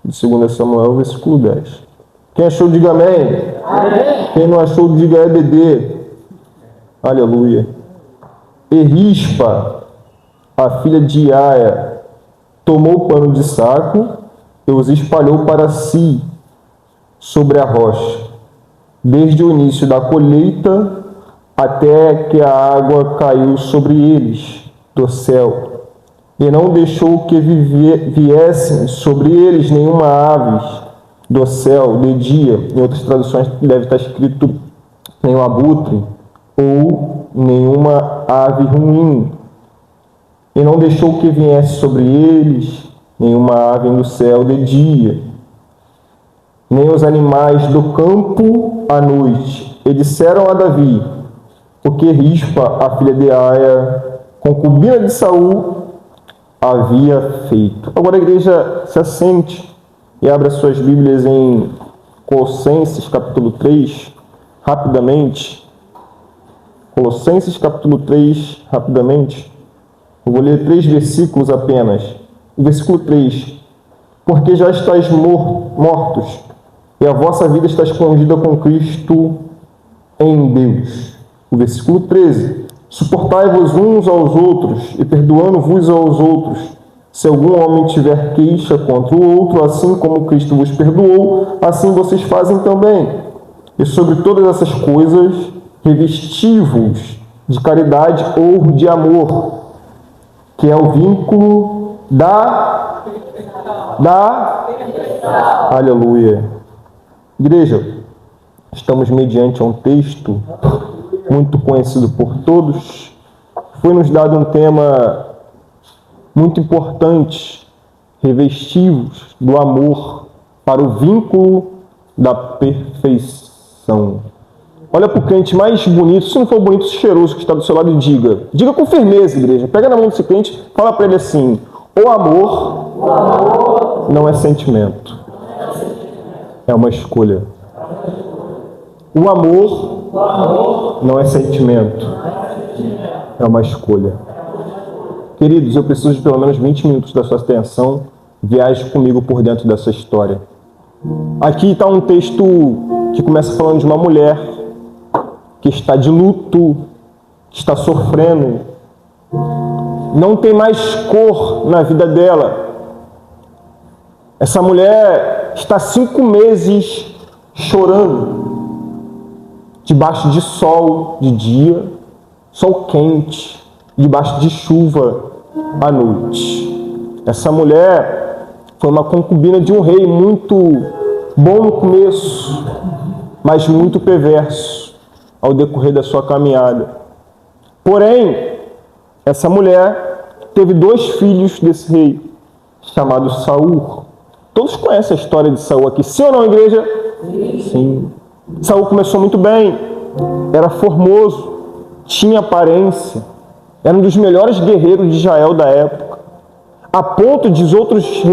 de 2 Samuel, versículo 10. Quem achou, diga amém. Amém. Quem não achou, diga EBD. Aleluia. E Rispa, a filha de Aia, tomou o pano de saco e os espalhou para si sobre a rocha, desde o início da colheita até que a água caiu sobre eles do céu, e não deixou que viessem sobre eles nenhuma ave do céu de dia. Em outras traduções deve estar escrito nenhum abutre ou nenhuma ave ruim. E não deixou que viesse sobre eles nenhuma ave do céu de dia, nem os animais do campo à noite. E disseram a Davi, porque Rispa, a filha de Aia, concubina de Saul, havia feito. Agora a igreja se assente e abra suas Bíblias em Colossenses capítulo 3, rapidamente. Colossenses capítulo 3, rapidamente. Eu vou ler 3 versículos apenas. O versículo 3. Porque já estáis mortos, e a vossa vida está escondida com Cristo em Deus. O versículo 13. Suportai-vos uns aos outros, e perdoando-vos aos outros, se algum homem tiver queixa contra o outro, assim como Cristo vos perdoou, assim vocês fazem também. E sobre todas essas coisas, revesti-vos de caridade ou de amor, que é o vínculo da aleluia. Igreja, estamos mediante um texto muito conhecido por todos. Foi nos dado um tema muito importante, revestivos do amor para o vínculo da perfeição. Olha para o crente mais bonito, se não for bonito, cheiroso que está do seu lado, e diga com firmeza, igreja, pega na mão desse crente, fala para ele assim: o amor não é sentimento, é uma escolha. O amor não é sentimento, é uma escolha. Queridos, eu preciso de pelo menos 20 minutos da sua atenção. Viaje comigo por dentro dessa história. Aqui está um texto que começa falando de uma mulher que está de luto, que está sofrendo, não tem mais cor na vida dela. Essa mulher está 5 meses chorando, debaixo de sol de dia, sol quente, debaixo de chuva à noite. Essa mulher foi uma concubina de um rei muito bom no começo, mas muito perverso ao decorrer da sua caminhada. Porém, essa mulher teve 2 filhos desse rei, chamado Saul. Todos conhecem a história de Saul aqui, sim ou não, igreja? Sim. Saul começou muito bem, era formoso, tinha aparência, era um dos melhores guerreiros de Israel da época, a ponto de os outros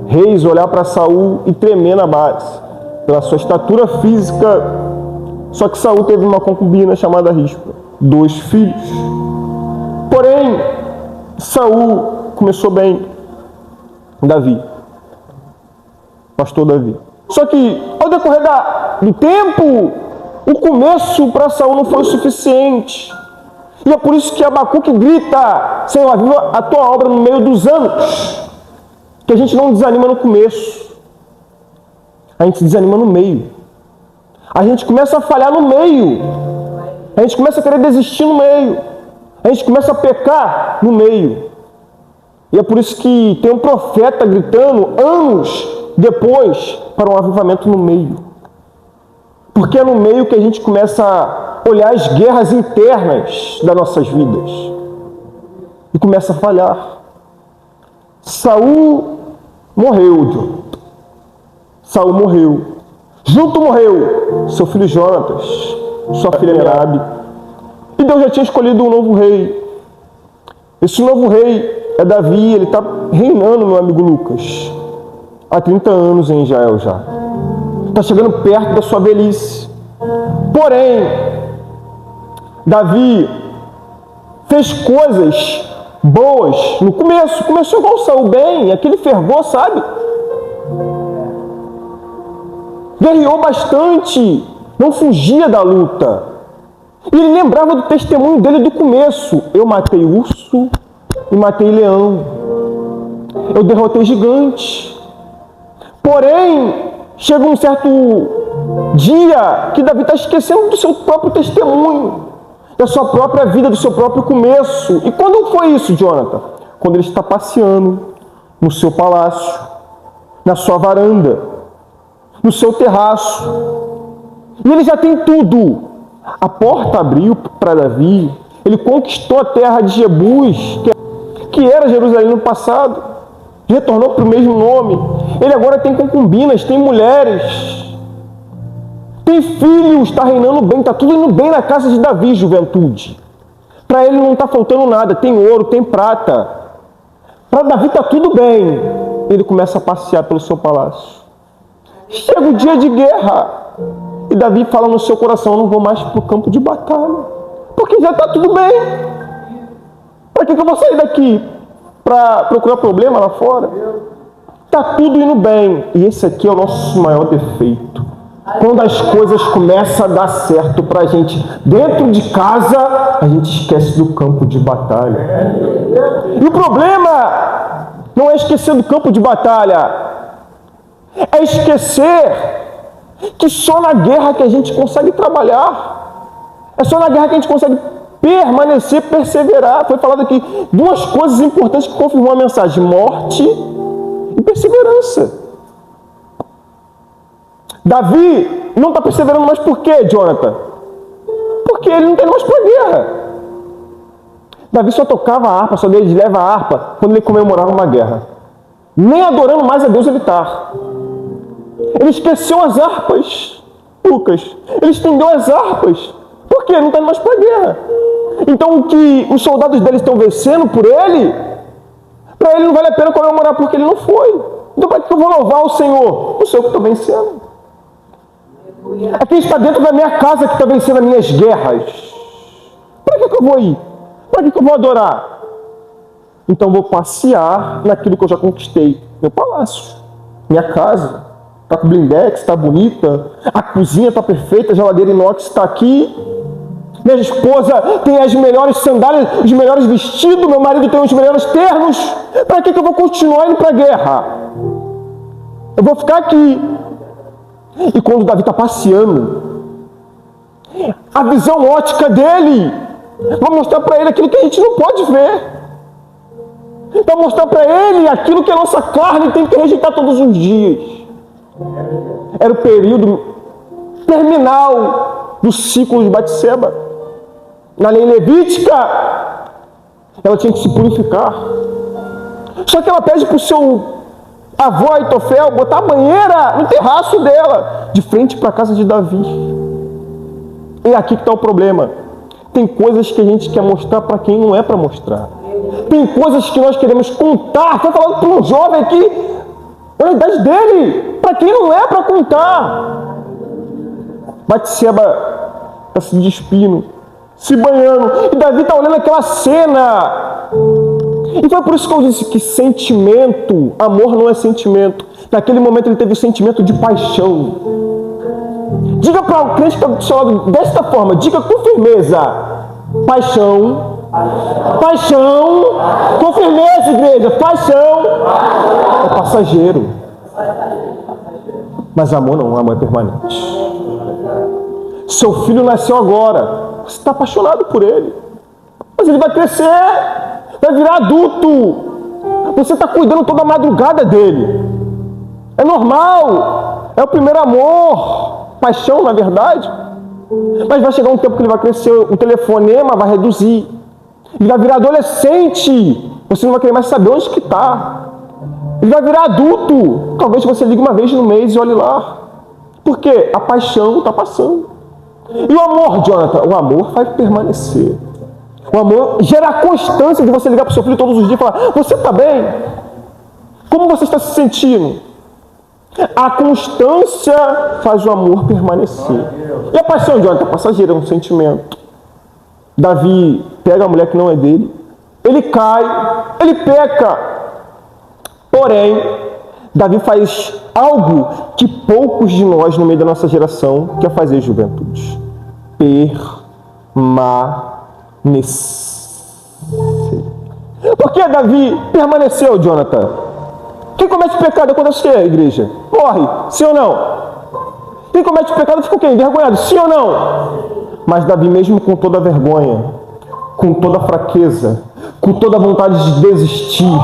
reis olhar para Saul e tremer na base, pela sua estatura física. Só que Saul teve uma concubina chamada Rispa, 2 filhos. Porém, Saul começou bem, Davi, pastor Davi. Só que, ao decorrer do tempo, o começo para Saul não foi o suficiente. E é por isso que Abacuque grita: Senhor, aviva a tua obra no meio dos anos. Que a gente não desanima no começo, a gente desanima no meio. A gente começa a falhar no meio. A gente começa a querer desistir no meio. A gente começa a pecar no meio. E é por isso que tem um profeta gritando anos depois para um avivamento no meio. Porque é no meio que a gente começa a olhar as guerras internas das nossas vidas. E começa a falhar. Saul morreu, Saul morreu. Junto morreu seu filho Jonatas, sua filha Merabe. E Deus já tinha escolhido um novo rei. Esse novo rei é Davi, ele está reinando, meu amigo Lucas, há 30 anos em Israel já. Está chegando perto da sua velhice. Porém, Davi fez coisas boas no começo. Começou igual Saul, bem, aquele fervor, sabe? Guerreou bastante, não fugia da luta. E ele lembrava do testemunho dele do começo. Eu matei urso e matei leão. Eu derrotei gigante. Porém, chega um certo dia que Davi está esquecendo do seu próprio testemunho, da sua própria vida, do seu próprio começo. E quando foi isso, Jonathan? Quando ele está passeando no seu palácio, na sua varanda, no seu terraço. E ele já tem tudo. A porta abriu para Davi. Ele conquistou a terra de Jebus, que era Jerusalém no passado. Retornou para o mesmo nome. Ele agora tem concubinas, tem mulheres, tem filhos, está reinando bem, está tudo indo bem na casa de Davi, juventude. Para ele não está faltando nada, tem ouro, tem prata. Para Davi está tudo bem. Ele começa a passear pelo seu palácio. Chega o dia de guerra. E Davi fala no seu coração: eu não vou mais para o campo de batalha, porque já está tudo bem. Para que eu vou sair daqui? Para procurar problema lá fora? Está tudo indo bem. E esse aqui é o nosso maior defeito. Quando as coisas começam a dar certo para a gente dentro de casa, a gente esquece do campo de batalha. E o problema não é esquecer do campo de batalha, é esquecer que só na guerra que a gente consegue trabalhar. É só na guerra que a gente consegue permanecer, perseverar. Foi falado aqui duas coisas importantes que confirmou a mensagem: morte e perseverança. Davi não está perseverando mais por quê, Jonathan? Porque ele não está indo mais para a guerra. Davi só tocava a harpa, só leva a harpa quando ele comemorava uma guerra. Nem adorando mais a Deus ele está. Ele esqueceu as harpas, Lucas. Ele estendeu as harpas. Por quê? Não está indo mais para a guerra. Então o que os soldados dele estão vencendo por ele, para ele não vale a pena comemorar porque ele não foi. Então para que eu vou louvar o Senhor? O Senhor que estou vencendo. É quem está dentro da minha casa que está vencendo as minhas guerras. Para que eu vou ir? Para que eu vou adorar? Então vou passear naquilo que eu já conquistei. Meu palácio, minha casa. Está com blindex, está bonita. A cozinha está perfeita, a geladeira inox está aqui. Minha esposa tem as melhores sandálias, os melhores vestidos. Meu marido tem os melhores ternos. Para que eu vou continuar indo para a guerra? Eu vou ficar aqui. E quando Davi está passeando, a visão ótica dele vai mostrar para ele aquilo que a gente não pode ver. Vai mostrar para ele aquilo que a nossa carne tem que rejeitar todos os dias. Era o período terminal do ciclo de Batseba. Na lei levítica, ela tinha que se purificar. Só que ela pede para o seu avô Aitofel botar a banheira no terraço dela, de frente para a casa de Davi. E aqui que está o problema. Tem coisas que a gente quer mostrar para quem não é para mostrar. Tem coisas que nós queremos contar. Foi falado para um jovem aqui, na idade dele, para quem não é para contar. Batseba está se despindo, se banhando, e Davi está olhando aquela cena. E foi por isso que eu disse que sentimento, amor não é sentimento. Naquele momento ele teve o sentimento de paixão. Diga para o crente que está do seu lado desta forma, diga com firmeza: paixão, paixão, com firmeza, igreja, paixão é passageiro. Mas amor não, amor é permanente. Seu filho nasceu agora, você está apaixonado por ele, mas ele vai crescer, vai virar adulto. Você está cuidando toda a madrugada dele. É normal. É o primeiro amor. Paixão, na verdade. Mas vai chegar um tempo que ele vai crescer. O telefonema vai reduzir. Ele vai virar adolescente. Você não vai querer mais saber onde que está. Ele vai virar adulto. Talvez você ligue uma vez no mês e olhe lá. Por quê? A paixão está passando. E o amor, Jonathan? O amor vai permanecer. O amor gera a constância de você ligar para o seu filho todos os dias e falar: você está bem? Como você está se sentindo? A constância faz o amor permanecer. E a paixão, Jonathan, é passageira, é um sentimento. Davi pega a mulher que não é dele, ele cai, ele peca. Porém, Davi faz algo que poucos de nós no meio da nossa geração quer fazer, juventude. Permanecer. Por que Davi permaneceu, Jonathan? Quem comete pecado acontece, igreja? Morre, sim ou não? Quem comete pecado fica o quê? Envergonhado, sim ou não? Mas Davi, mesmo com toda a vergonha, com toda a fraqueza, com toda a vontade de desistir,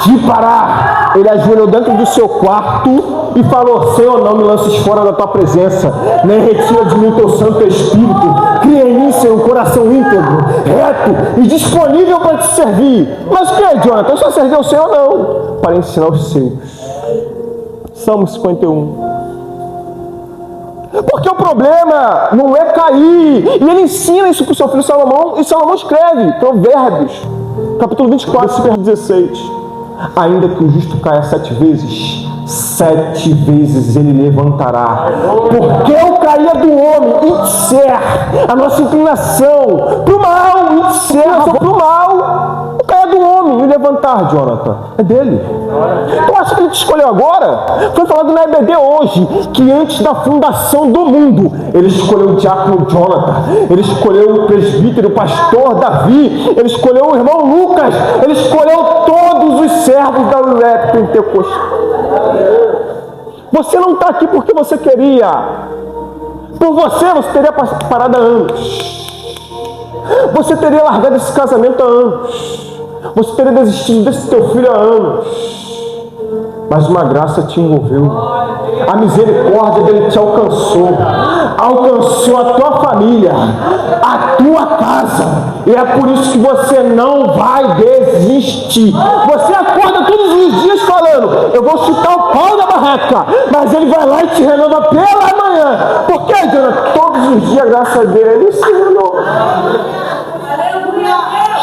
de parar, ele ajoelhou dentro do seu quarto e falou: Senhor, não me lances fora da tua presença, nem retira de mim o teu Santo Espírito. Cria em mim, Senhor, um coração íntegro, reto e disponível para te servir. Mas o que é, Jonathan? Só servir ao Senhor? Não, para ensinar os seus. Salmo 51. Porque o problema não é cair. E ele ensina isso para o seu filho Salomão. E Salomão escreve, Provérbios, capítulo 24, versículo 16. Ainda que o justo caia 7 vezes, 7 vezes ele levantará. Porque o cair do homem encerra a nossa inclinação para o mal, encerra para o mal. O cair do homem e levantar, Jonathan, é dele. Tu acha que ele te escolheu agora? Foi falado na EBD hoje que antes da fundação do mundo ele escolheu o diácono Jonathan, ele escolheu o presbítero, o pastor Davi, ele escolheu o irmão Lucas, ele escolheu todos os servos da UEP Pentecostal. Você não está aqui porque você queria. Por você teria parado há anos. Você teria largado esse casamento há anos. Você teria desistido desse teu filho há anos. Mas uma graça te envolveu. A misericórdia dele te alcançou. Alcançou a tua família, a tua casa. E é por isso que você não vai desistir. Você acorda todos os dias falando: eu vou chutar o pau da barraca, mas ele vai lá e te renova pela manhã. Por quê, Jonathan? Todos os dias a graça dele se renova.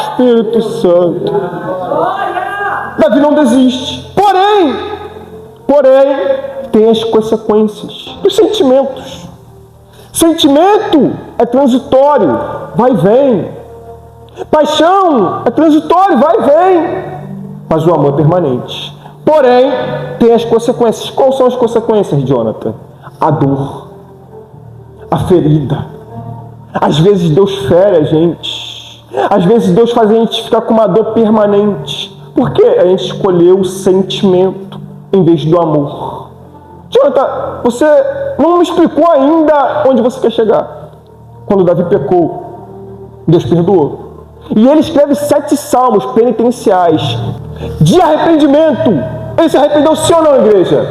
Espírito Santo. Davi não desiste. Porém, tem as consequências dos sentimentos. Sentimento é transitório, vai e vem. Paixão é transitório, vai e vem. Mas o amor é permanente. Porém, tem as consequências. Quais são as consequências, Jonathan? A dor, a ferida. Às vezes Deus fere a gente. Às vezes Deus faz a gente ficar com uma dor permanente. Por quê? A gente escolheu o sentimento em vez do amor. Jonathan, você não me explicou ainda onde você quer chegar. Quando Davi pecou, Deus perdoou. E ele escreve 7 salmos penitenciais de arrependimento. Ele se arrependeu, sim ou não, igreja?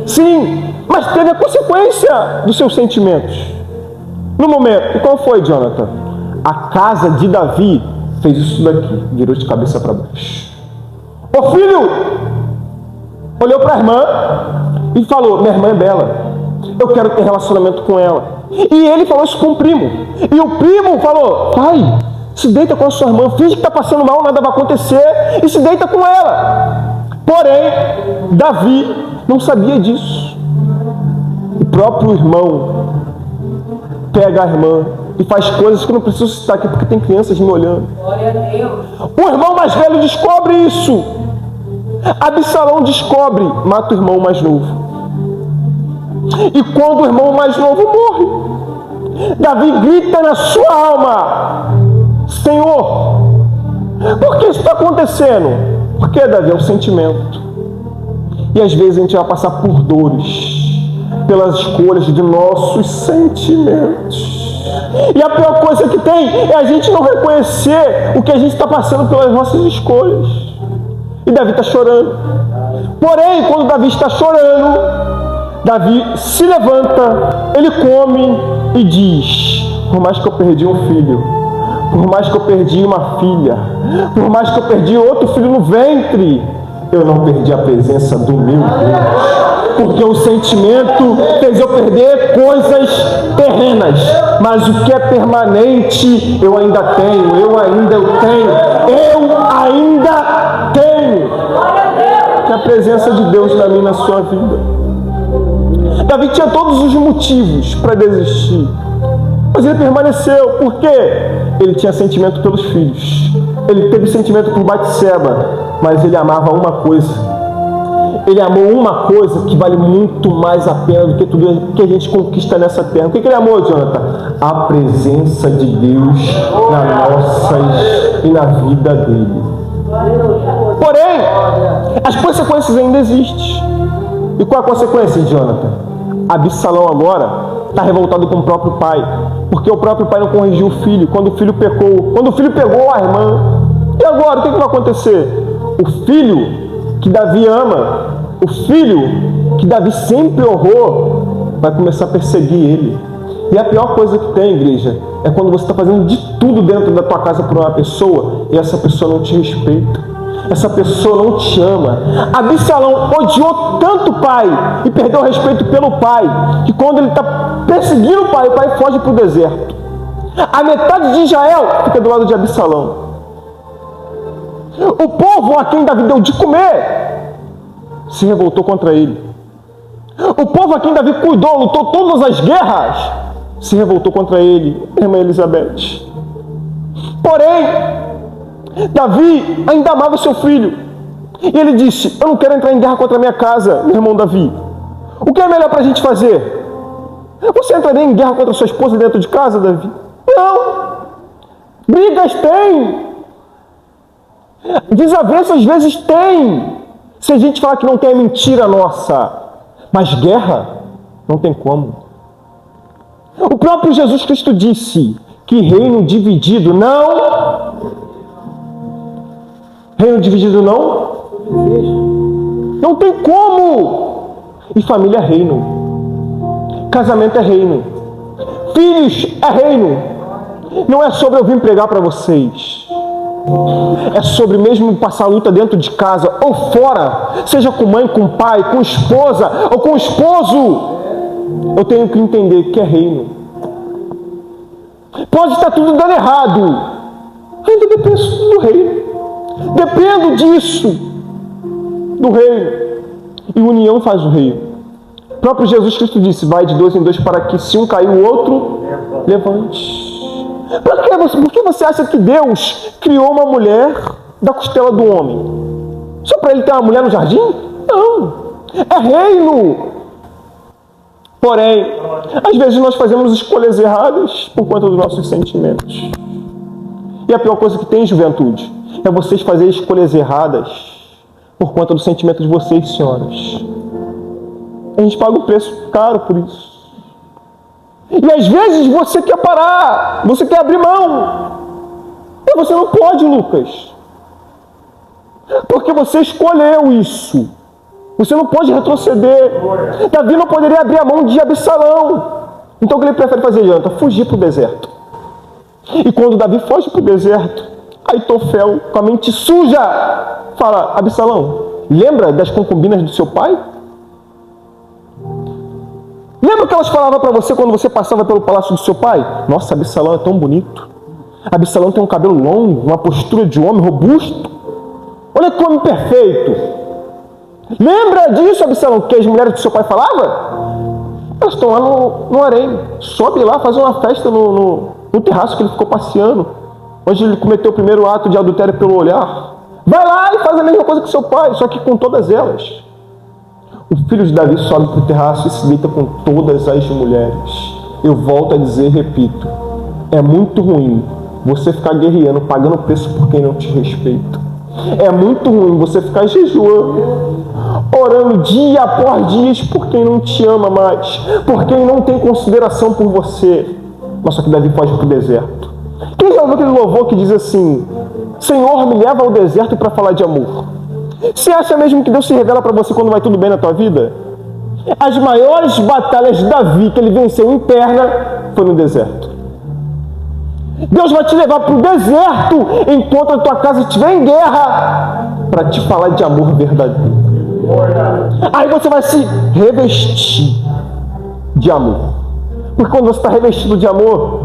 Sim, mas teve a consequência dos seus sentimentos. No momento, e qual foi, Jonathan? A casa de Davi fez isso daqui, virou de cabeça para baixo. O filho olhou para a irmã e falou: minha irmã é bela, eu quero ter relacionamento com ela. E ele falou isso com o primo. E o primo falou: pai, se deita com a sua irmã, finge que está passando mal, nada vai acontecer, e se deita com ela. Porém, Davi não sabia disso. O próprio irmão pega a irmã e faz coisas que eu não preciso citar aqui porque tem crianças me olhando. Glória a Deus. O irmão mais velho descobre isso. Absalão descobre, mata o irmão mais novo. E quando o irmão mais novo morre, Davi grita na sua alma: Senhor, por que isso está acontecendo? Porque, Davi, é um sentimento. E às vezes a gente vai passar por dores pelas escolhas de nossos sentimentos. E a pior coisa que tem é a gente não reconhecer o que a gente está passando pelas nossas escolhas. E Davi está chorando. Porém, quando Davi está chorando, Davi se levanta, ele come e diz: por mais que eu perdi um filho, por mais que eu perdi uma filha, por mais que eu perdi outro filho no ventre, eu não perdi a presença do meu Deus. Porque o sentimento fez eu perder coisas terrenas, mas o que é permanente eu ainda tenho. Que é a presença de Deus na minha e na sua vida. Davi tinha todos os motivos para desistir, mas ele permaneceu. Por quê? Ele tinha sentimento pelos filhos. Ele teve sentimento por Batseba, mas ele amava uma coisa. ele amou uma coisa que vale muito mais a pena do que tudo que a gente conquista nessa terra. O que ele amou, Jonathan? A presença de Deus nas nossas e na vida dele. Porém, as consequências ainda existem. E qual a consequência, Jonathan? Absalão agora está revoltado com o próprio pai, porque o próprio pai não corrigiu o filho quando o filho pecou, quando o filho pegou a irmã. E agora, o que vai acontecer? O filho que Davi ama, o filho que Davi sempre honrou, vai começar a perseguir ele. E a pior coisa que tem, igreja, é quando você está fazendo de tudo dentro da tua casa por uma pessoa e essa pessoa não te respeita, essa pessoa não te ama. Absalão odiou tanto o pai e perdeu o respeito pelo pai, que quando ele está perseguindo o pai foge para o deserto. A metade de Israel fica do lado de Absalão. O povo a quem Davi deu de comer se revoltou contra ele. O povo a quem Davi cuidou, lutou todas as guerras, se revoltou contra ele, irmã Elizabeth. Porém, Davi ainda amava seu filho. E ele disse: eu não quero entrar em guerra contra a minha casa, meu irmão Davi. O que é melhor para a gente fazer? Você entraria em guerra contra a sua esposa dentro de casa, Davi? Não. Brigas tem. Desavenças às vezes tem. Se a gente falar que não tem, é mentira nossa. Mas guerra não tem como. O próprio Jesus Cristo disse que reino dividido não. Reino dividido não? Não tem como. E família é reino. Casamento é reino. Filhos é reino. Não é sobre eu vir pregar para vocês. É sobre mesmo passar luta dentro de casa ou fora, seja com mãe, com pai, com esposa ou com esposo. Eu tenho que entender que é reino. Pode estar tudo dando errado, ainda dependo do reino. Dependo disso, do reino. E união faz o reino. O próprio Jesus Cristo disse: vai de 2 em 2 para que se um cair o outro levante. Por que você acha que Deus criou uma mulher da costela do homem? Só para ele ter uma mulher no jardim? Não. É reino. Porém, às vezes nós fazemos escolhas erradas por conta dos nossos sentimentos. E a pior coisa que tem, juventude, é vocês fazerem escolhas erradas por conta do sentimento de vocês, senhoras. A gente paga um preço caro por isso. E às vezes você quer parar, você quer abrir mão. E você não pode, Lucas. Porque você escolheu isso. Você não pode retroceder. Davi não poderia abrir a mão de Absalão. Então o que ele prefere fazer, Jonathan? Fugir para o deserto. E quando Davi foge para o deserto, Aitofel, com a mente suja, fala: Absalão, lembra das concubinas do seu pai? Lembra o que elas falavam para você quando você passava pelo palácio do seu pai? Nossa, Absalão é tão bonito. Absalão tem um cabelo longo, uma postura de homem robusto. Olha que homem perfeito. Lembra disso, Absalão, que as mulheres do seu pai falavam? Elas estão lá no harém. Sobe lá, faz uma festa no terraço que ele ficou passeando, onde ele cometeu o primeiro ato de adultério pelo olhar. Vai lá e faz a mesma coisa que seu pai, só que com todas elas. O filho de Davi sobe para o terraço e se deita com todas as mulheres. Eu volto a dizer e repito: é muito ruim você ficar guerreando, pagando preço por quem não te respeita. É muito ruim você ficar jejuando, orando dia após dia por quem não te ama mais, por quem não tem consideração por você. Mas só que Davi foge para o deserto. Quem já ouviu aquele louvor que diz assim: Senhor, me leva ao deserto para falar de amor? Você acha mesmo que Deus se revela para você quando vai tudo bem na tua vida? As maiores batalhas de Davi que ele venceu interna foi no deserto. Deus vai te levar para o deserto enquanto a tua casa estiver em guerra, para te falar de amor verdadeiro. Aí você vai se revestir de amor. Porque quando você está revestido de amor,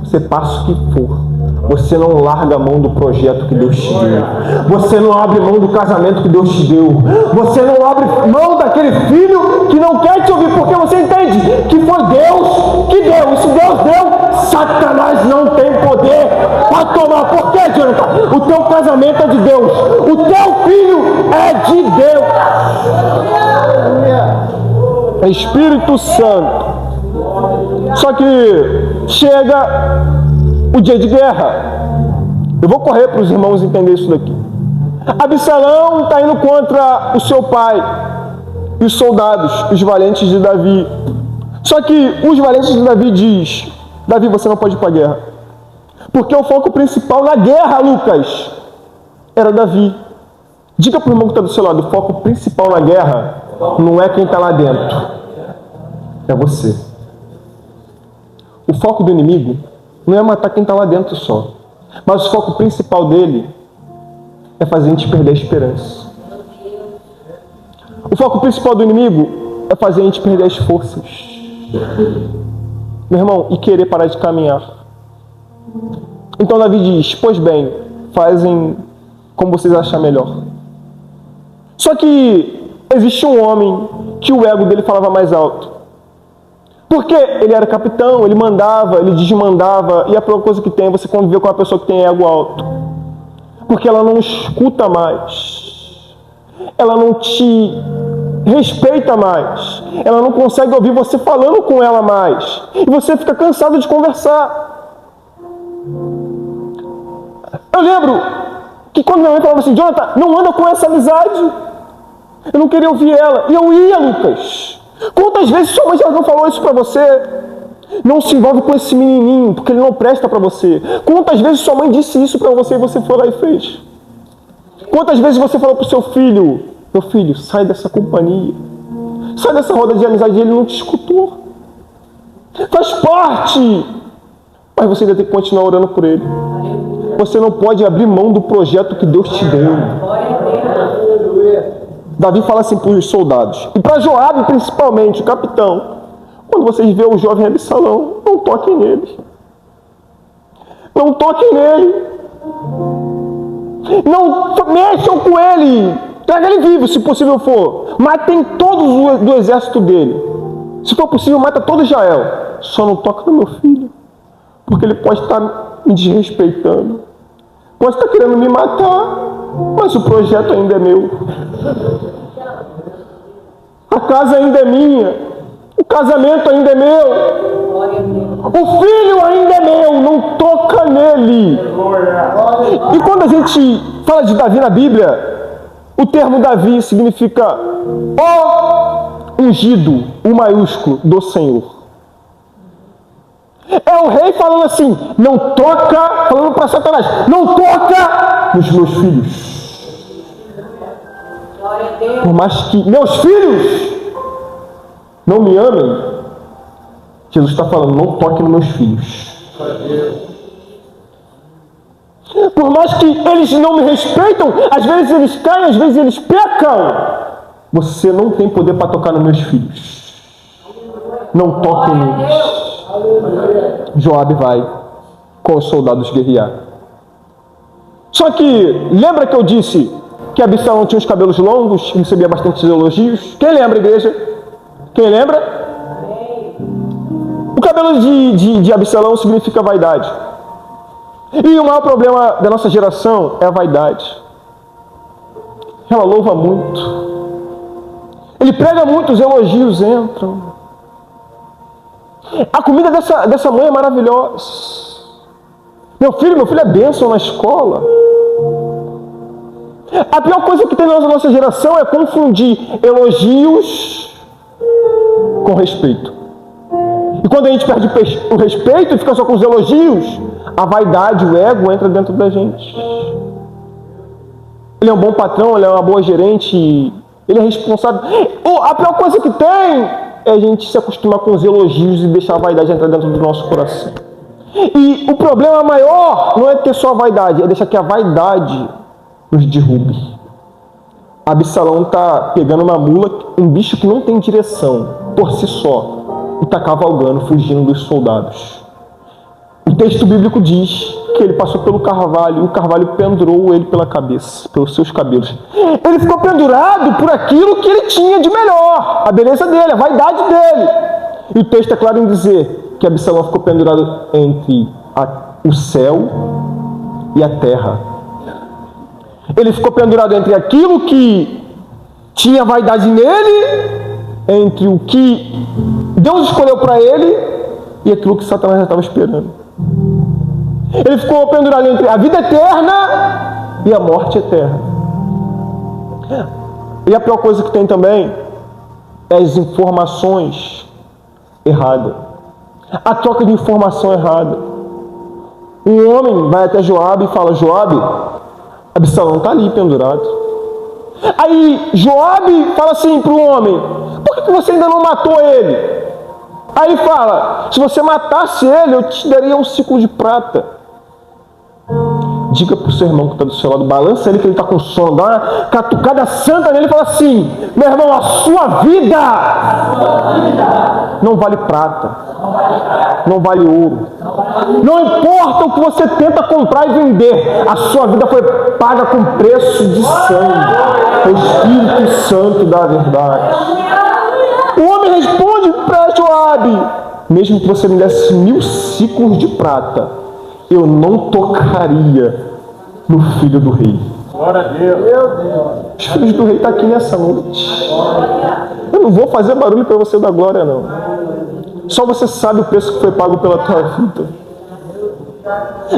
você passa o que for. Você não larga a mão do projeto que Deus te deu. Você não abre mão do casamento que Deus te deu. Você não abre mão daquele filho que não quer te ouvir, porque você entende que foi Deus que deu. E se Deus deu, Satanás não tem poder Vai tomar. Por quê, Jonathan? O teu casamento é de Deus. O teu filho é de Deus. É Espírito Santo. Só que chega o dia de guerra. Eu vou correr para os irmãos entender isso daqui. Absalão está indo contra o seu pai e os soldados, os valentes de Davi. Só que os valentes de Davi diz: Davi, você não pode ir para a guerra. Porque o foco principal na guerra, Lucas, era Davi. Diga para o irmão que está do seu lado: o foco principal na guerra não é quem está lá dentro, é você. O foco do inimigo não é matar quem está lá dentro só, mas o foco principal dele é fazer a gente perder a esperança. O foco principal do inimigo é fazer a gente perder as forças, meu irmão, e querer parar de caminhar. Então Davi diz: pois bem, fazem como vocês acharem melhor. Só que existe um homem que o ego dele falava mais alto. Porque ele era capitão, ele mandava, ele desmandava, e a pior coisa que tem é você conviver com uma pessoa que tem ego alto. Porque ela não escuta mais, ela não te respeita mais, ela não consegue ouvir você falando com ela mais, e você fica cansado de conversar. Eu lembro que quando minha mãe falava assim: Jonathan, não anda com essa amizade, eu não queria ouvir ela, e eu ia, Lucas. Quantas vezes sua mãe já não falou isso para você? Não se envolve com esse menininho, porque ele não presta para você. Quantas vezes sua mãe disse isso para você e você foi lá e fez? Quantas vezes você falou para o seu filho: meu filho, sai dessa companhia, sai dessa roda de amizade, e ele não te escutou. Faz parte, mas você ainda tem que continuar orando por ele. Você não pode abrir mão do projeto que Deus te deu. Davi fala assim para os soldados, e para Joabe principalmente, o capitão: quando vocês verem o jovem Absalão, não toquem nele. Não toquem nele. Não mexam com ele. Traga ele vivo, se possível for. Matem todos do exército dele. Se for possível, mata todo Israel. Só não toca no meu filho, porque ele pode estar me desrespeitando, pode estar querendo me matar, mas o projeto ainda é meu. A casa ainda é minha. O casamento ainda é meu. O filho ainda é meu. Não toca nele. E quando a gente fala de Davi na Bíblia, o termo Davi significa o ungido, o maiúsculo do Senhor. É o rei falando assim: não toca, falando para Satanás, não toca nos meus filhos. Por mais que meus filhos não me amem, Jesus está falando: não toque nos meus filhos. Por mais que eles não me respeitam, às vezes eles caem, às vezes eles pecam, você não tem poder para tocar nos meus filhos. Não toque neles. Joabe vai com os soldados guerrear. Só que, lembra que eu disse que Absalão tinha os cabelos longos e recebia bastante elogios? Quem lembra, igreja? Quem lembra? O cabelo de Absalão significa vaidade. E o maior problema da nossa geração é a vaidade. Ela louva muito. Ele prega muito, os elogios entram. A comida dessa mãe é maravilhosa. Meu filho é bênção na escola. A pior coisa que tem na nossa geração é confundir elogios com respeito. E quando a gente perde o respeito e fica só com os elogios, a vaidade, o ego entra dentro da gente. Ele é um bom patrão, ele é uma boa gerente, ele é responsável. A pior coisa que tem é a gente se acostumar com os elogios e deixar a vaidade entrar dentro do nosso coração. E o problema maior não é ter só a vaidade, é deixar que a vaidade nos derrube. Absalão está pegando uma mula, um bicho que não tem direção por si só, e está cavalgando, fugindo dos soldados. O texto bíblico diz que ele passou pelo carvalho, e o carvalho pendurou ele pela cabeça, pelos seus cabelos. Ele ficou pendurado por aquilo que ele tinha de melhor, a beleza dele, a vaidade dele. E o texto é claro em dizer que Absalão ficou pendurado entre o céu e a terra. Ele ficou pendurado entre aquilo que tinha vaidade nele, entre o que Deus escolheu para ele e aquilo que Satanás já estava esperando. Ele ficou pendurado entre a vida eterna e a morte eterna. E a pior coisa que tem também é as informações erradas. A troca de informação errada. Um homem vai até Joabe e fala: Joabe, Absalão está ali pendurado. Aí Joabe fala assim para o homem: por que você ainda não matou ele? Aí ele fala: se você matasse ele, eu te daria um ciclo de prata. Diga para o seu irmão que está do seu lado, balança ele que ele está com sono, dá uma catucada santa nele e fala assim: meu irmão, a sua vida não vale prata, não vale ouro, não importa o que você tenta comprar e vender, a sua vida foi paga com preço de sangue, o Espírito Santo da verdade. O homem responde para Joabe: mesmo que você me desse 1000 ciclos de prata, eu não tocaria no filho do rei. Glória a Deus. Os filhos do rei estão aqui nessa noite. Eu não vou fazer barulho para você dar glória, não. Só você sabe o preço que foi pago pela tua vida.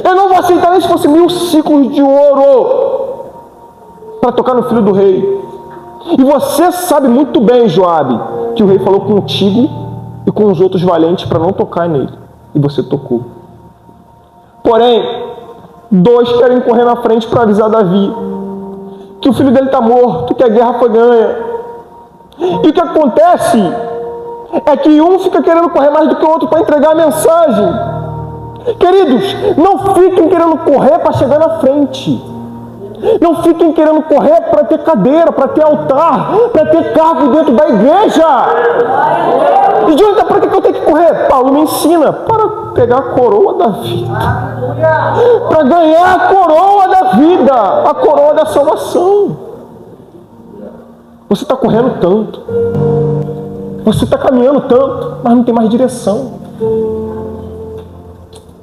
Eu não vou aceitar nem se fosse 1000 ciclos de ouro para tocar no filho do rei. E você sabe muito bem, Joabe, que o rei falou contigo e com os outros valentes para não tocar nele. E você tocou. Porém, 2 querem correr na frente para avisar Davi que o filho dele está morto, que a guerra foi ganha. E o que acontece é que um fica querendo correr mais do que o outro para entregar a mensagem. Queridos, não fiquem querendo correr para chegar na frente. Não fiquem querendo correr para ter cadeira, para ter altar, para ter cargo dentro da igreja. E de onde para que eu tenho que correr? Paulo me ensina para pegar a coroa da vida, para ganhar a coroa da vida, a coroa da salvação. Você está correndo tanto, você está caminhando tanto, mas não tem mais direção.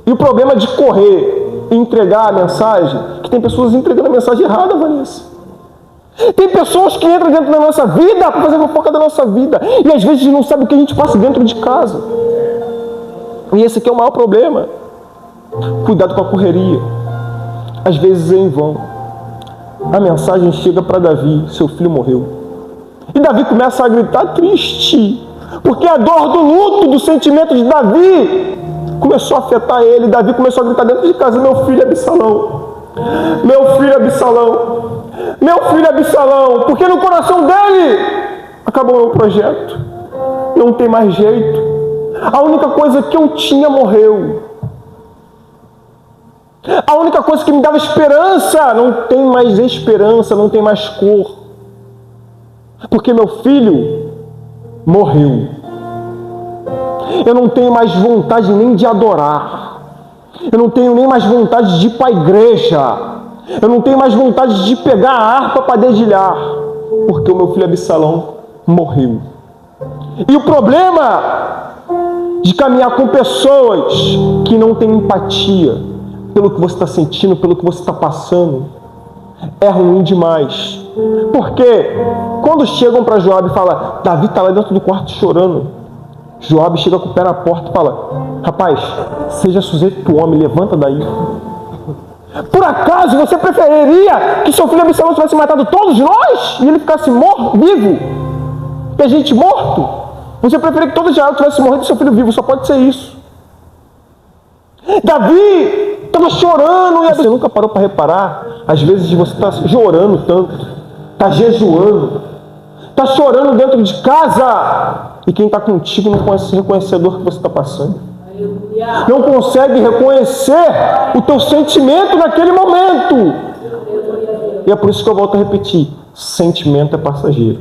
E o problema de correr e entregar a mensagem, que tem pessoas entregando a mensagem errada, Vanessa. Tem pessoas que entram dentro da nossa vida para fazer fofoca da nossa vida. E às vezes não sabe o que a gente passa dentro de casa. E esse aqui é o maior problema. Cuidado com a correria. Às vezes é em vão. A mensagem chega para Davi: seu filho morreu. E Davi começa a gritar triste, porque a dor do luto, do sentimento de Davi começou a afetar ele. Davi começou a gritar dentro de casa: meu filho Absalão, meu filho Absalão, meu filho Absalão, porque no coração dele acabou o meu projeto, não tem mais jeito, a única coisa que eu tinha morreu, a única coisa que me dava esperança não tem mais esperança, não tem mais cor, porque meu filho morreu. Eu não tenho mais vontade nem de adorar. Eu não tenho nem mais vontade de ir para a igreja. Eu não tenho mais vontade de pegar a harpa para dedilhar, porque o meu filho Absalão morreu. E o problema de caminhar com pessoas que não têm empatia pelo que você está sentindo, pelo que você está passando, é ruim demais. Porque quando chegam para Joabe e falam: Davi está lá dentro do quarto chorando, Joabe chega com o pé na porta e fala: rapaz, seja sujeito homem, levanta daí. Por acaso você preferiria que seu filho Absalão tivesse matado todos nós e ele ficasse vivo? E a gente morto? Você preferia que todo Israel tivesse morrido e seu filho vivo? Só pode ser isso. Davi estava chorando, e você nunca parou para reparar? Às vezes você está chorando tanto, está jejuando, está chorando dentro de casa, e quem está contigo não consegue reconhecer a dor que você está passando. Não consegue reconhecer o teu sentimento naquele momento. E é por isso que eu volto a repetir: sentimento é passageiro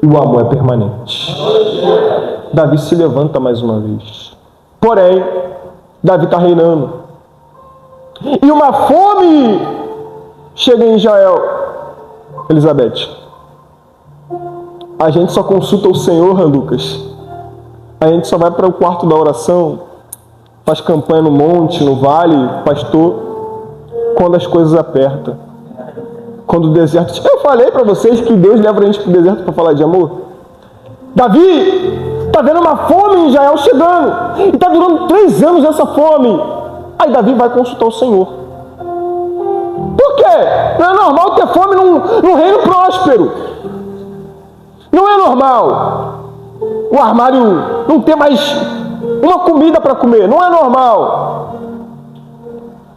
e o amor é permanente. Davi se levanta mais uma vez. Porém, Davi está reinando. E uma fome chega em Israel. Elizabeth, a gente só consulta o Senhor, Lucas. A gente só vai para o quarto da oração, faz campanha no monte, no vale, pastor. quando as coisas apertam. Quando o deserto... Eu falei para vocês que Deus leva a gente para o deserto para falar de amor. Davi está vendo uma fome em Israel chegando. E está durando 3 anos essa fome. Aí Davi vai consultar o Senhor. Por quê? Não é normal ter fome num reino próspero. Não é normal o armário não ter mais uma comida para comer. Não é normal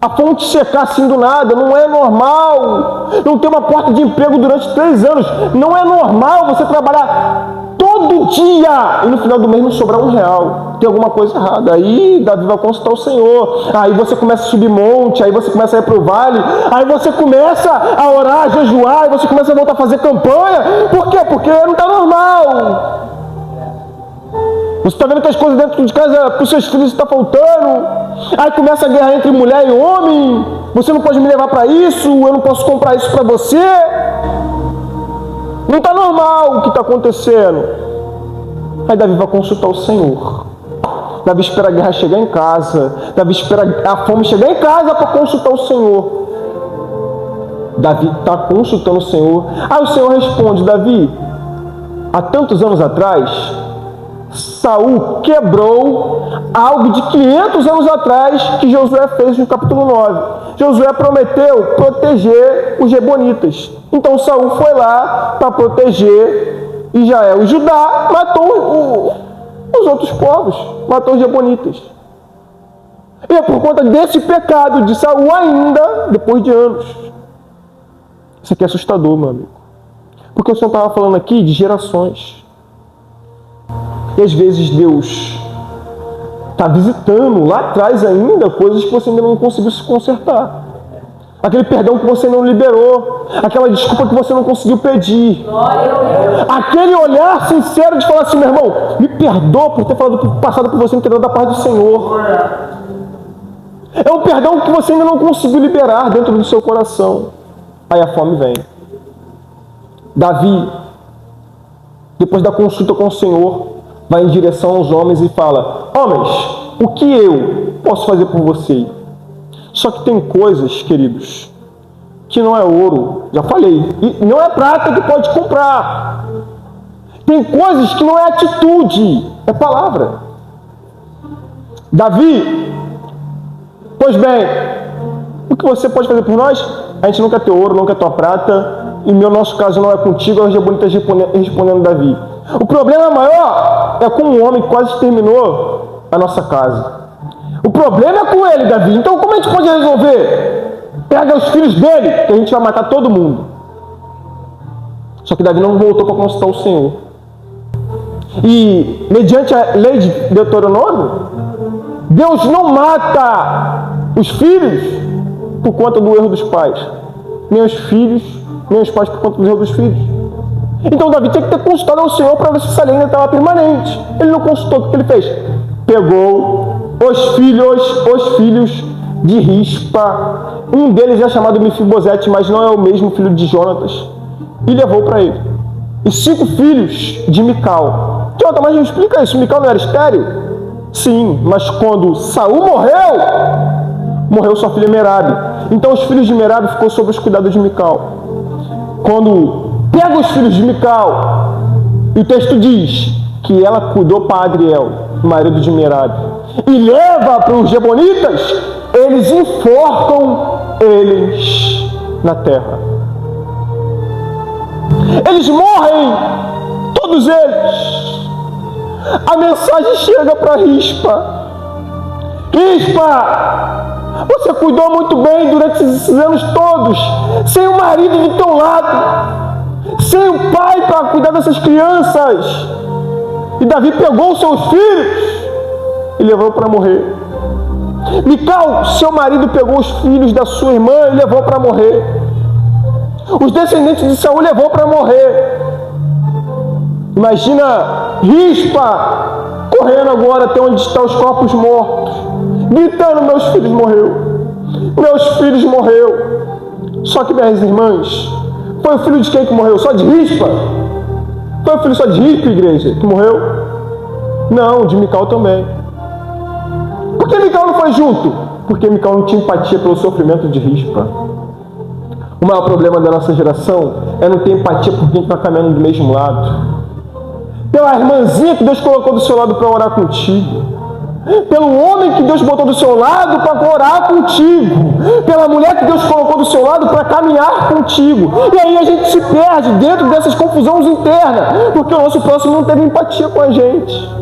a fonte secar assim do nada. Não é normal não ter uma porta de emprego durante 3 anos. Não é normal você trabalhar todo dia e no final do mês não sobrar R$1. Tem alguma coisa errada. Aí Davi vai consultar o Senhor. Aí você começa a subir monte, aí você começa a ir para o vale, aí você começa a orar, a jejuar, aí você começa a voltar a fazer campanha. Por quê? Porque não está normal. Você está vendo que as coisas dentro de casa para os seus filhos estão faltando. Aí começa a guerra entre mulher e homem. Você não pode me levar para isso, eu não posso comprar isso para você. Não está normal o que está acontecendo. Aí Davi vai consultar o Senhor. Davi espera a guerra chegar em casa. Davi espera a fome chegar em casa para consultar o Senhor. Davi está consultando o Senhor. Aí o Senhor responde: Davi, há tantos anos atrás, Saul quebrou algo de 500 anos atrás que Josué fez no capítulo 9. Josué prometeu proteger os Gibeonitas. Então Saul foi lá para proteger Israel. E Judá matou os outros povos, matou os Gibeonitas. E é por conta desse pecado de Saul ainda, depois de anos. Isso aqui é assustador, meu amigo. Porque o Senhor estava falando aqui de gerações. E às vezes Deus está visitando lá atrás ainda coisas que você ainda não conseguiu se consertar. Aquele perdão que você não liberou. Aquela desculpa que você não conseguiu pedir. Aquele olhar sincero de falar assim: meu irmão, me perdoa por ter passado por você inteirando da paz do Senhor. É um perdão que você ainda não conseguiu liberar dentro do seu coração. Aí a fome vem. Davi, depois da consulta com o Senhor, vai em direção aos homens e fala: homens, o que eu posso fazer por você? Só que tem coisas, queridos, que não é ouro, já falei, e não é prata que pode comprar. Tem coisas que não é atitude, é palavra. Davi, pois bem, o que você pode fazer por nós? A gente não quer ter ouro, não quer tua prata, e no nosso caso não é contigo. É os Gibeonitas respondendo Davi: o problema maior é com um homem que quase terminou a nossa casa. O problema é com ele, Davi. Então como a gente pode resolver? Pega os filhos dele, que a gente vai matar todo mundo. Só que Davi não voltou para consultar o Senhor. E mediante a lei de Deuteronômio, Deus não mata os filhos por conta do erro dos pais. Nem os filhos, nem os pais por conta do erro dos filhos. Então Davi tinha que ter consultado ao Senhor para ver se essa lei ainda estava permanente. Ele não consultou. O que ele fez? Pegou os filhos de Rispa. Um deles é chamado Mefibosete, mas não é o mesmo filho de Jonatas. E levou para ele. E 5 filhos de Mical. Jonathan, mas me explica isso. Mical não era estéril? Sim, mas quando Saul morreu sua filha Merabe. Então os filhos de Merabe ficou sob os cuidados de Mical. Quando pega os filhos de Mical, e o texto diz que ela cuidou para Adriel, marido de Merabe, e leva para os Gibeonitas, eles enforcam eles na terra. Eles morrem, todos eles. A mensagem chega para Rispa: Rispa, você cuidou muito bem durante esses anos todos, sem o marido do teu lado, sem o pai para cuidar dessas crianças. E Davi pegou os seus filhos e levou para morrer. Mical, seu marido, pegou os filhos da sua irmã e levou para morrer. Os descendentes de Saul levou para morrer. Imagina Rispa correndo agora até onde estão os corpos mortos, gritando: meus filhos morreu, meus filhos morreu. Só que, minhas irmãs, foi o filho de quem que morreu? Só de Rispa? Foi o filho só de Rispa, igreja, que morreu? Não, de Mical também. Por que Mical não foi junto? Porque Mical não tinha empatia pelo sofrimento de Rispa. O maior problema da nossa geração é não ter empatia por quem está caminhando do mesmo lado. Pela irmãzinha que Deus colocou do seu lado para orar contigo. Pelo homem que Deus botou do seu lado para orar contigo. Pela mulher que Deus colocou do seu lado para caminhar contigo. E aí a gente se perde dentro dessas confusões internas, porque o nosso próximo não teve empatia com a gente.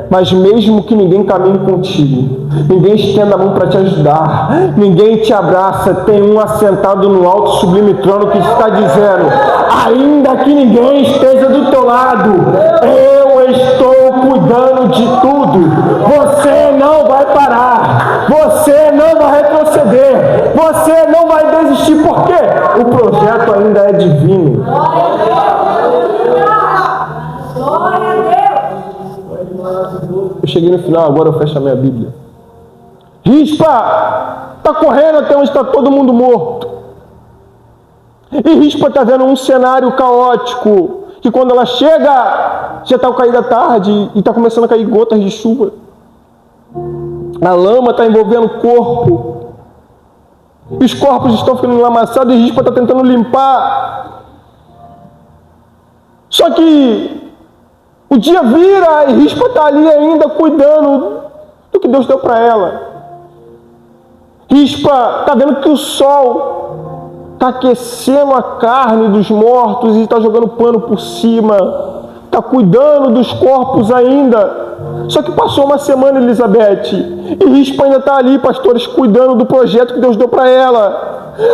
Mas mesmo que ninguém caminhe contigo, ninguém estenda a mão para te ajudar, ninguém te abraça, tem um assentado no alto sublime trono que está dizendo: ainda que ninguém esteja do teu lado, eu estou cuidando de tudo. Você não vai parar, você não vai retroceder, você não vai desistir, porque o projeto ainda é divino. Eu cheguei no final, agora eu fecho a minha Bíblia. Rispa está correndo até onde está todo mundo morto. E Rispa está vendo um cenário caótico, que quando ela chega, já está caída a tarde e está começando a cair gotas de chuva. A lama está envolvendo o corpo. Os corpos estão ficando enlameados e Rispa está tentando limpar. Só que o dia vira e Rispa está ali ainda cuidando do que Deus deu para ela. Rispa está vendo que o sol está aquecendo a carne dos mortos e está jogando pano por cima. Está cuidando dos corpos ainda. Só que passou uma semana, Elizabeth, e Rispa ainda está ali, pastores, cuidando do projeto que Deus deu para ela.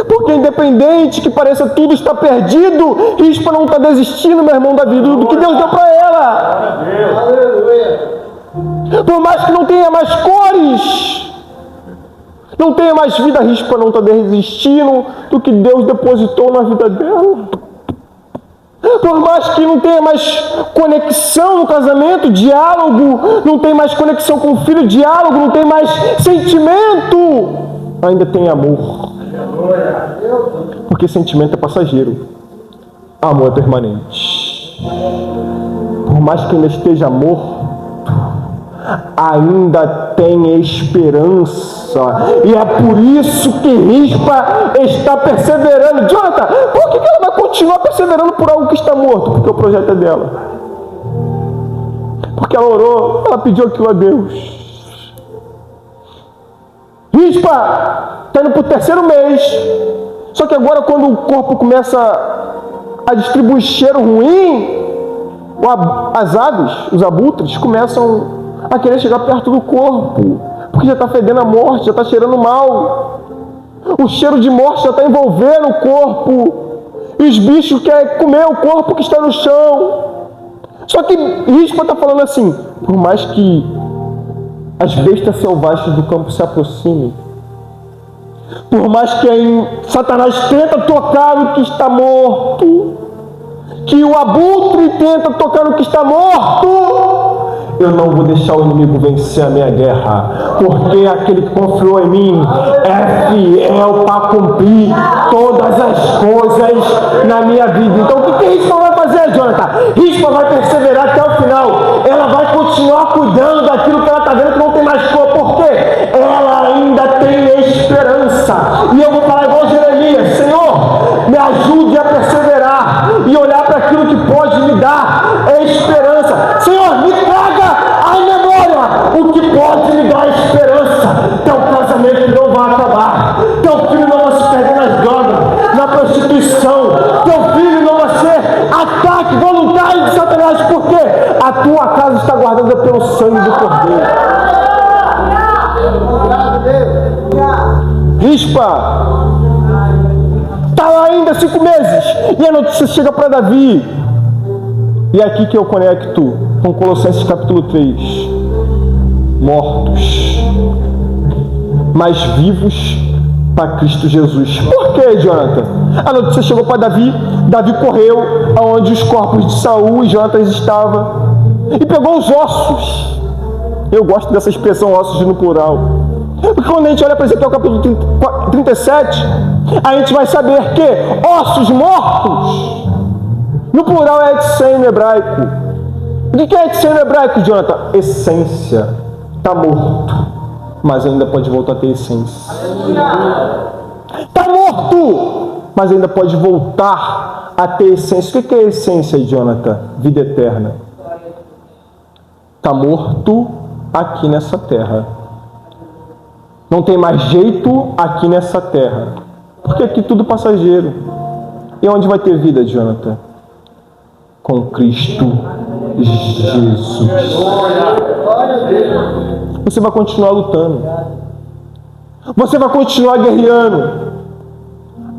Porque independente que pareça tudo está perdido, Rispa não está desistindo, meu irmão, da vida, do que Deus deu para ela. Por mais que não tenha mais cores, não tenha mais vida, Rispa não está desistindo do que Deus depositou na vida dela. Por mais que não tenha mais conexão no casamento, diálogo, não tem mais conexão com o filho, diálogo, não tem mais sentimento, ainda tem amor. Porque sentimento é passageiro, amor é permanente. Por mais que ainda esteja morto, ainda tem esperança. E é por isso que Rispa está perseverando. Jonathan, por que ela vai continuar perseverando por algo que está morto? Porque o projeto é dela. Porque ela orou, ela pediu aquilo a Deus. Rispa está indo para o 3º mês. Só que agora, quando o corpo começa a distribuir cheiro ruim, as aves, os abutres, começam a querer chegar perto do corpo, porque já está fedendo a morte, já está cheirando mal. O cheiro de morte já está envolvendo o corpo, e os bichos querem comer o corpo que está no chão. Só que Rispa está falando assim: por mais que as bestas selvagens do campo se aproximem, por mais que Satanás tenta tocar no que está morto, que o abutre tenta tocar no que está morto, eu não vou deixar o inimigo vencer a minha guerra, porque aquele que confiou em mim é fiel para cumprir todas as coisas na minha vida. Então o que Rispa vai fazer, Jonathan? Rispa vai perseverar até o final. Ela vai continuar cuidando daquilo que ela está vendo que não tem mais cor, porque ela ainda tem esperança. E eu vou falar igual Jeremias: Senhor, me ajude a perseverar e olhar para aquilo que pode me dar esperança. Senhor, me traga à memória o que pode me dar esperança. Teu casamento não vai acabar, teu filho não vai se perder nas drogas, na prostituição, teu filho não vai ser ataque voluntário de Satanás, porque a tua casa está guardada pelo sangue do Cordeiro. Rispa está lá ainda 5 meses e a notícia chega para Davi. E é aqui que eu conecto com Colossenses capítulo 3. Mortos, mas vivos para Cristo Jesus. Por que, Jonathan? A notícia chegou para Davi. Davi correu aonde os corpos de Saul e Jonatas estavam e pegou os ossos. Eu gosto dessa expressão, ossos no plural, porque quando a gente olha para Ezequiel capítulo 37, a gente vai saber que ossos mortos, no plural, é etzem no hebraico. O que é etzem no hebraico, Jonathan? Essência. Está morto. mas ainda pode voltar a ter essência. Está morto, mas ainda pode voltar a ter essência. O que é essência, Jonathan? Vida eterna. Está morto aqui nessa terra. Não tem mais jeito aqui nessa terra. Porque aqui tudo passageiro. E onde vai ter vida, Jonathan? Com Cristo Jesus. Você vai continuar lutando. Você vai continuar guerreando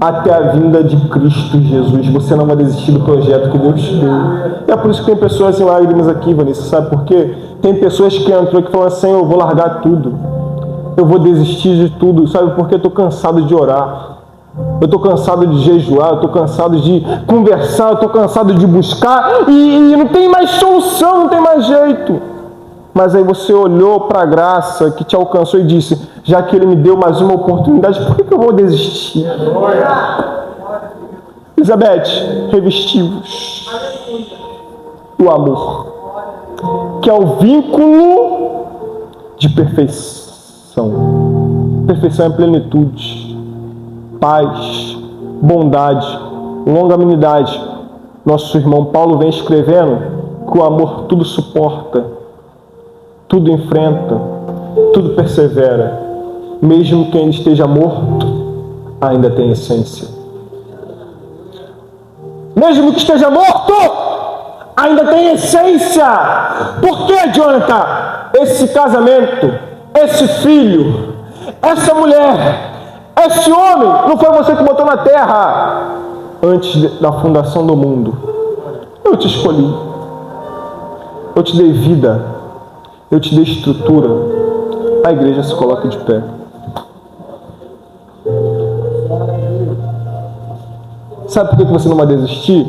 até a vinda de Cristo Jesus. Você não vai desistir do projeto que Deus te deu. E é por isso que tem pessoas em lágrimas aqui, Vanessa. Sabe por quê? Tem pessoas que entram aqui falando assim: eu vou largar tudo. Eu vou desistir de tudo. Sabe por quê? Eu estou cansado de orar. Eu estou cansado de jejuar. Eu estou cansado de conversar. Eu estou cansado de buscar. E não tem mais solução, não tem mais jeito. Mas aí você olhou para a graça que te alcançou e disse: já que Ele me deu mais uma oportunidade, por que eu vou desistir? Elizabeth, revestivos do amor, que é o vínculo de perfeição. Perfeição é plenitude, paz, bondade, longanimidade. Nosso irmão Paulo vem escrevendo que o amor tudo suporta, tudo enfrenta, tudo persevera. Mesmo quem esteja morto, ainda tem essência. Mesmo que esteja morto, ainda tem essência. Por que, Jonathan? Esse casamento, esse filho, essa mulher, esse homem, não foi você que botou na terra antes da fundação do mundo. Eu te escolhi. Eu te dei vida. Eu te dei estrutura. A igreja se coloca de pé. Sabe por que você não vai desistir?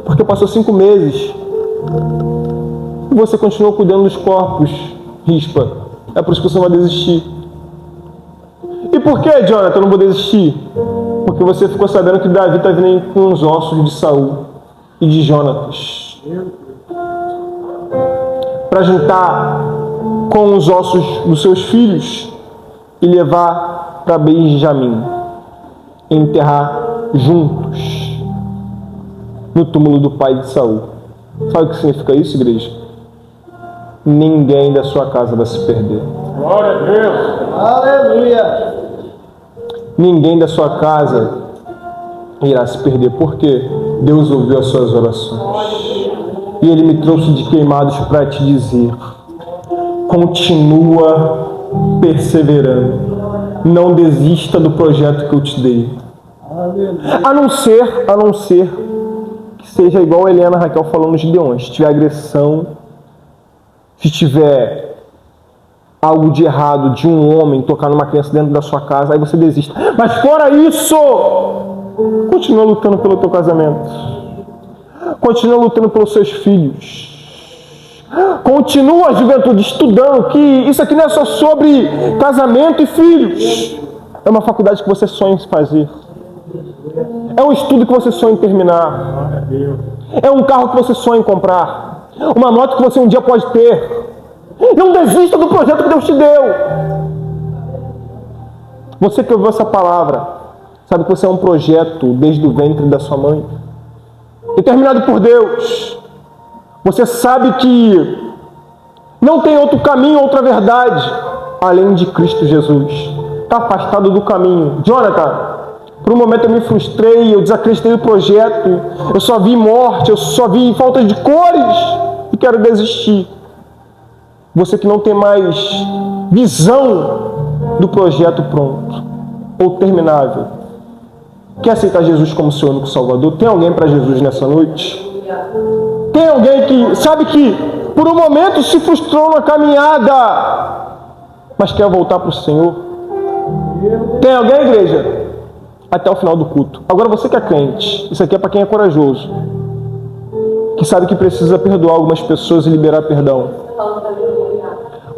Porque passou 5 meses e você continuou cuidando dos corpos, Rispa. É por isso que você não vai desistir. E por que, Jonathan, eu não vou desistir? Porque você ficou sabendo que Davi está vindo com os ossos de Saul e de Jonatas para juntar com os ossos dos seus filhos e levar para Benjamim, enterrar juntos no túmulo do pai de Saul. Sabe o que significa isso, igreja? Ninguém da sua casa vai se perder. Glória a Deus! Aleluia! Ninguém da sua casa irá se perder, porque Deus ouviu as suas orações. E Ele me trouxe de queimados para te dizer: continua perseverando. Não desista do projeto que eu te dei. A não ser que seja igual a Helena Raquel falou nos Gideões. Se tiver agressão, se tiver algo de errado de um homem tocar numa criança dentro da sua casa, aí você desista. Mas fora isso, continua lutando pelo teu casamento. Continua lutando pelos seus filhos. Continua a juventude estudando, que isso aqui não é só sobre casamento e filhos. É uma faculdade que você sonha em fazer. É um estudo que você sonha em terminar. É um carro que você sonha em comprar. Uma moto que você um dia pode ter. Não desista do projeto que Deus te deu. Você que ouviu essa palavra, sabe que você é um projeto desde o ventre da sua mãe, determinado por Deus. Você sabe que não tem outro caminho, outra verdade, além de Cristo Jesus. Está afastado do caminho. Jonathan, por um momento eu me frustrei, eu desacreditei do projeto, eu só vi morte, eu só vi falta de cores e quero desistir. Você que não tem mais visão do projeto pronto ou terminável, quer aceitar Jesus como seu único Salvador? Tem alguém para Jesus nessa noite? Tem alguém que sabe que por um momento se frustrou na caminhada, mas quer voltar para o Senhor? Tem alguém, igreja? Até o final do culto. Agora você que é crente, isso aqui é para quem é corajoso, que sabe que precisa perdoar algumas pessoas e liberar perdão.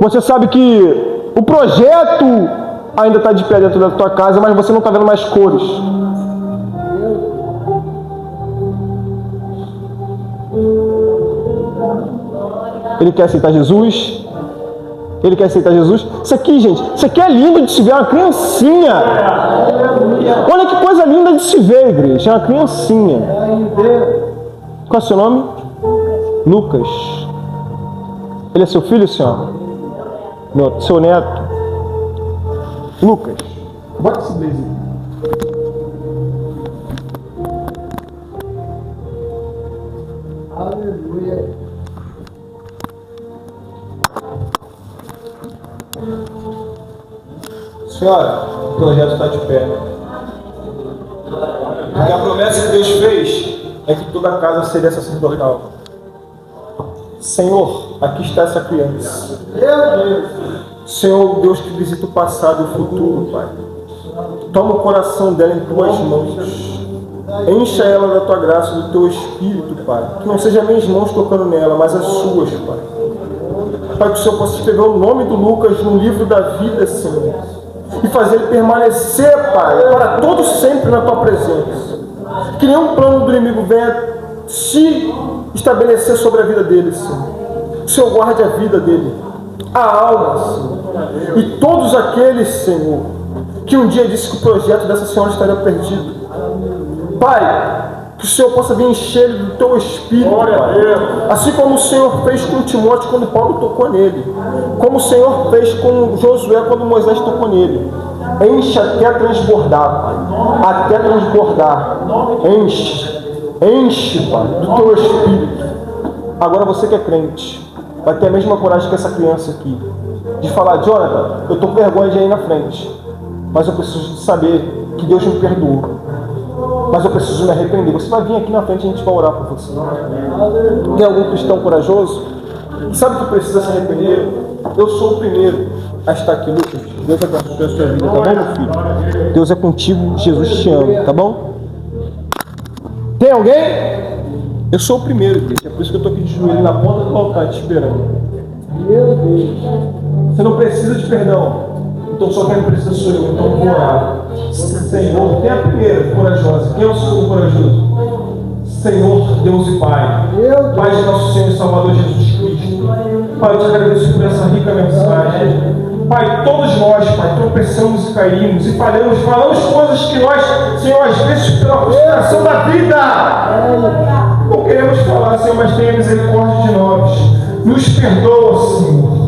Você sabe que o projeto ainda está de pé dentro da tua casa, mas você não está vendo mais cores. Ele quer aceitar Jesus? Ele quer aceitar Jesus? Isso aqui, gente, isso aqui é lindo de se ver, é uma criancinha. Olha que coisa linda de se ver, igreja, é uma criancinha. Qual é o seu nome? Lucas. Ele é seu filho, senhor? Seu neto? Lucas. Bota esse blazer. Aleluia. Senhora, o projeto está de pé. Porque a promessa que Deus fez é que toda a casa seria sacerdotal. Senhor, aqui está essa criança. Senhor, Deus que visita o passado e o futuro, Pai. Toma o coração dela em tuas mãos. Encha ela da tua graça, do teu espírito, Pai. Que não seja minhas mãos tocando nela, mas as suas, Pai. Pai, que o Senhor possa escrever o nome do Lucas no livro da vida, Senhor. E fazer ele permanecer, Pai, para todo sempre na tua presença. Que nenhum plano do inimigo venha se estabelecer sobre a vida dele, Senhor. O Senhor guarde a vida dele, a alma, Senhor. E todos aqueles, Senhor, que um dia disse que o projeto dessa senhora estaria perdido. Pai, que o Senhor possa vir encher ele do teu espírito, Pai. Assim como o Senhor fez com Timóteo quando Paulo tocou nele. Como o Senhor fez com Josué quando Moisés tocou nele. Enche até transbordar, Pai. Até transbordar. Enche, Pai, do teu espírito. Agora você que é crente, vai ter a mesma coragem que essa criança aqui. De falar, Jonathan, eu estou com vergonha de ir na frente. Mas eu preciso de saber que Deus me perdoou. Mas eu preciso me arrepender. Você vai vir aqui na frente e a gente vai orar por você. Tem algum cristão corajoso? Sabe que precisa se arrepender? Eu sou o primeiro a estar aqui, Lucas. Deus abençoe a sua vida, tá bom, meu filho? Deus é contigo, Jesus te ama, tá bom? Tem alguém? Eu sou o primeiro, igreja. É por isso que eu estou aqui de joelho na ponta do altar te esperando. Meu Deus. Você não precisa de perdão. Então só quem precisa sou eu. Então vou orar. Senhor, quem é a primeira corajosa? Quem é o segundo corajoso? Senhor, Deus e Pai. Pai de nosso Senhor e Salvador Jesus Cristo. Pai, eu te agradeço por essa rica mensagem. Pai, todos nós, Pai, tropeçamos e caímos e falamos coisas que nós, Senhor, às vezes pela frustração da vida, não queremos falar, Senhor, mas tenha misericórdia de nós. Nos perdoa, Senhor.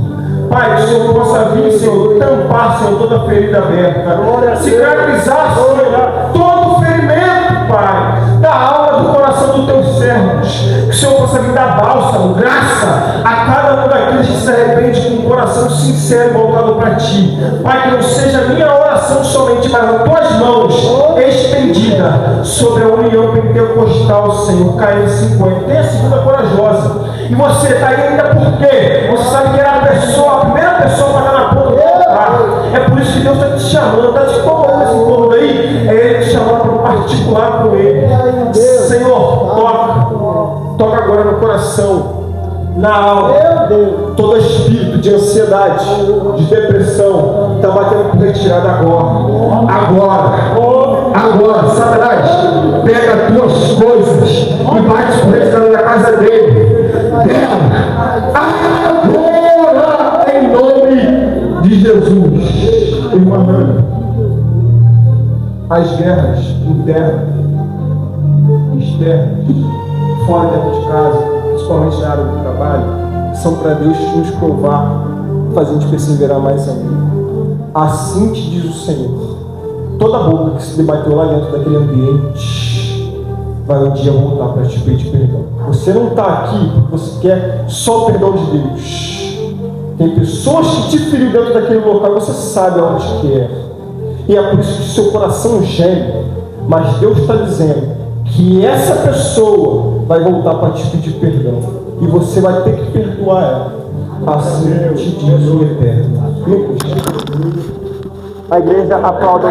Pai, que o Senhor possa vir, Senhor, tampar, Senhor, toda ferida aberta, cicatrizar, Senhor, todo ferimento, Pai, da alma, do coração dos teus servos. Que o Senhor possa vir dar bálsamo, graça a cada um daqueles que se arrepende com um coração sincero e voltado para Ti. Pai, que não seja a minha oração somente, mas as Tuas mãos estendida sobre a união pentecostal, Senhor, caia em 50. Tem a segunda corajosa. E você está aí ainda por quê? Você sabe que era a primeira pessoa para estar na ponta do altar. É por isso que Deus está te chamando, está te colocando esse povo aí. É Ele te chamando para um particular com Ele. Senhor, toca agora no coração, na alma. Todo espírito de ansiedade, de depressão, está batendo por retirada agora, Satanás, pega as tuas coisas e bate por retirada da casa dele. Agora, em nome de Jesus. Irmã, as guerras internas, externas, fora e dentro de casa, principalmente na área do trabalho, são para Deus nos provar, fazer a gente perseverar mais ainda. Assim te diz o Senhor: toda boca que se debateu lá dentro daquele ambiente vai um dia voltar para te pedir perdão. Você não está aqui porque você quer só o perdão de Deus. Tem pessoas que te feriram dentro daquele local, você sabe aonde que é. E é por isso que seu coração geme. Mas Deus está dizendo que essa pessoa vai voltar para te pedir perdão. E você vai ter que perdoar ela. Assim te diz o Eterno. A igreja aplauda.